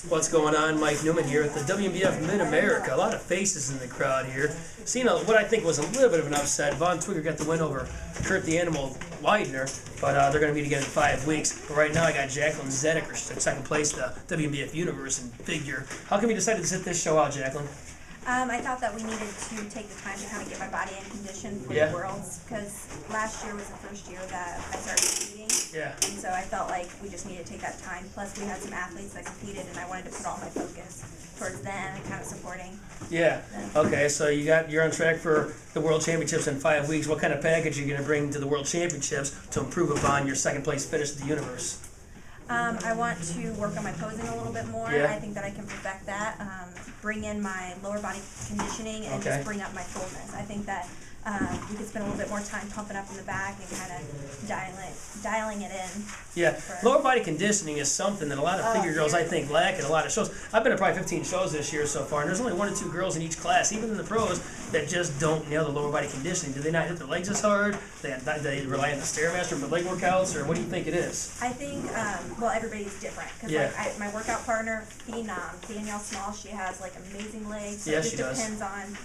What's going on? Mike Newman here at the WNBF Mid America. A lot of faces in the crowd here. Seeing what I think was a little bit of an upset. Von Twigger got the win over Kurt the Animal Widener, but they're going to meet again in 5 weeks. But right now I got Jacquelin Zediker in second place, the WNBF Universe in figure. How come you decided to sit this show out, Jacquelin? I thought that we needed to take the time to kind of get my body in condition for the Worlds, because last year was the first year that I started competing. Yeah. And so I felt like we just needed to take that time. Plus we had some athletes that competed, and I wanted to put all my focus towards them and kind of supporting Yeah. them. Okay, so you're on track for the World Championships in 5 weeks. What kind of package are you going to bring to the World Championships to improve upon your second place finish at the Universe? I want to work on my posing a little bit more. Yeah. I think that I can perfect that. Bring in my lower body conditioning and just bring up my fullness. I think that we could spend a little bit more time pumping up in the back and kind of dialing it in. Yeah, lower body conditioning is something that a lot of figure girls I think lack in a lot of shows. I've been to probably 15 shows this year so far, and there's only 1 or 2 girls in each class, even in the pros, that just don't nail the lower body conditioning. Do they not hit their legs as hard? They rely on the Stairmaster for leg workouts, or what do you think it is? I think, well, everybody's different. Because like my workout partner, Phenom, Danielle Small, she has like amazing legs. So it just depends on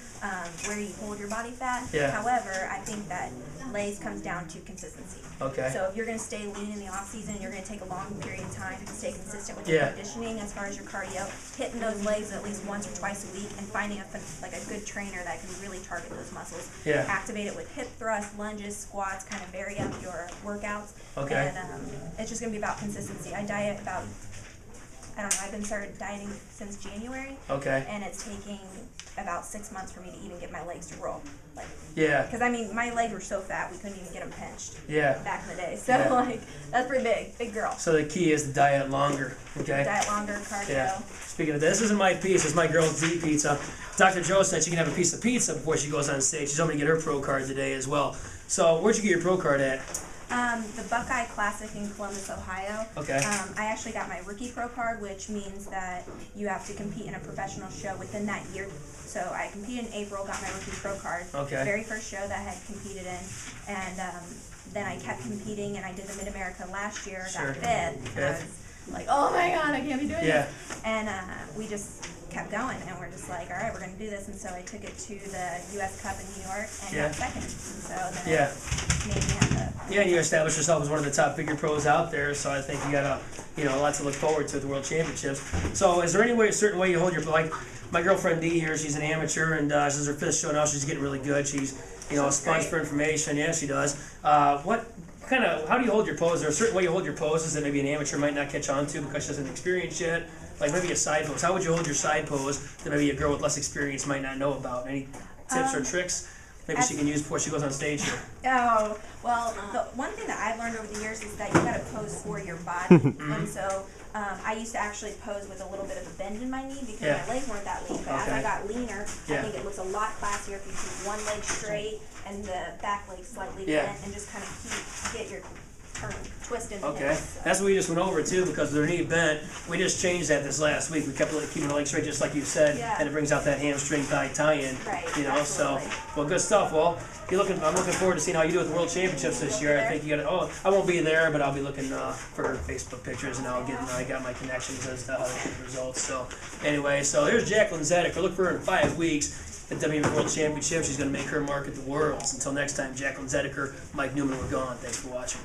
where you hold your body fat. Yeah. However, I think that legs comes down to consistency. Okay. So if you're going to stay lean in the off season, you're going to take a long period of time to stay consistent with your conditioning as far as your cardio, hitting those legs at least once or twice a week, and finding a good trainer that can really target those muscles. Yeah. Activate it with hip thrusts, lunges, squats, kind of vary up your workouts. Okay. And it's just going to be about consistency. I diet about, I don't know, I've been started dieting since January. Okay. And it's taking about 6 months for me to even get my legs to roll. Because I mean, my legs were so fat we couldn't even get them pinched. Yeah. Back in the day. So that's pretty big girl. So the key is to diet longer. Okay. Diet longer, cardio. Yeah. Speaking of this isn't my piece. It's my girl's Z Pizza. Dr. Joe said she can have a piece of pizza before she goes on stage. She's hoping to get her pro card today as well. So where'd you get your pro card at? The Buckeye Classic in Columbus, Ohio. Okay. I actually got my rookie pro card, which means that you have to compete in a professional show within that year. So I competed in April, got my rookie pro card. Okay. Very first show that I had competed in, and then I kept competing, and I did the Mid America last year, got 5th. And I was like, oh my god, I can't be doing this. And we just kept going, and we're just like, all right, we're going to do this. And so I took it to the U.S. Cup in New York and got second. And so then it made me have to. Yeah, and you established yourself as one of the top figure pros out there, so I think you got a lot to look forward to at the World Championships. So is there a certain way you hold your, like my girlfriend Dee here, she's an amateur, and this is her 5th show now, she's getting really good. She's, a sponge for information. Yeah, she does. How do you hold your pose? Is there a certain way you hold your poses that maybe an amateur might not catch on to because she doesn't experience yet? Like maybe a side pose. How would you hold your side pose that maybe a girl with less experience might not know about? Any tips or tricks maybe she can use before she goes on stage here? Oh, well, the one thing that I've learned over the years is that you got to pose for your body. And so I used to actually pose with a little bit of a bend in my knee because my legs weren't that lean. But as I got leaner, I think it looks a lot classier if you keep one leg straight and the back leg slightly bent, and just kind of get your twist in the hips. So. That's what we just went over too, because their knee bent. We just changed that this last week. We kept keeping the leg straight, just like you said, and it brings out that hamstring thigh tie-in. Right. So well, good stuff. Well, I'm looking forward to seeing how you do at the World Championships this year. I think you got to. Oh, I won't be there, but I'll be looking for Facebook pictures, and I got my connections as to how they get the results. So anyway, so here's Jacquelin Zediker. Look for her in 5 weeks at WNBF World Championship. She's going to make her mark at the Worlds. Until next time, Jacquelin Zediker, Mike Newman, we're gone. Thanks for watching.